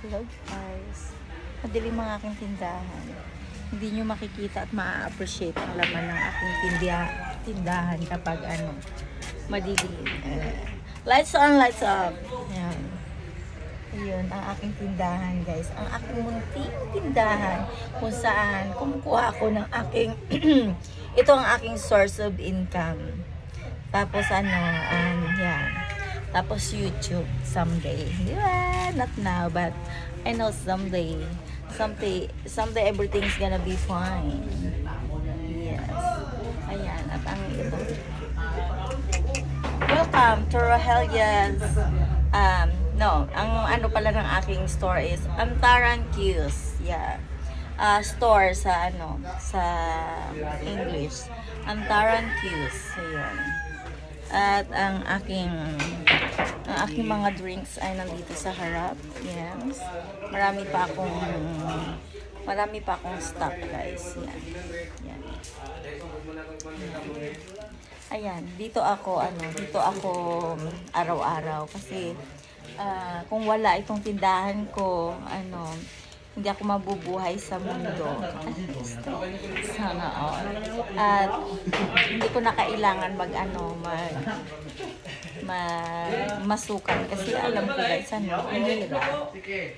Hello guys. Madilim ang aking tindahan. Hindi nyo makikita at ma-appreciate ang laman ng aking tindahan kapag madilim. Lights on, lights off. Ayan. Ayun ang aking tindahan guys. Ang aking munting tindahan kung saan kumukuha ako ng aking ito ang aking source of income. Tapos yan. Tapos YouTube someday. Di ba? Not now, but I know someday. Someday everything's gonna be fine. Yes. Ayan. At ang ito. Welcome to Rohelia's no, ang ano pala ng aking store is Antaran Q's. Yeah. Store sa sa English. Antaran Q's. Ayun. At ang aking mga drinks ay nandito sa harap. Yes. Marami pa akong stock, guys. Yan. Yan. Ayan, dito ako araw-araw kasi kung wala itong tindahan ko, hindi ako mabubuhay sa mundo. Sana all. At hindi ko na kailangan masukan kasi alam ko guys,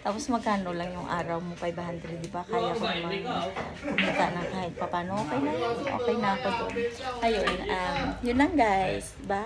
tapos magkano lang yung araw mo, 500, di ba? Kaya ko naman kumita na kahit papano. Okay na ako doon. Ayun, yun lang guys. Bye!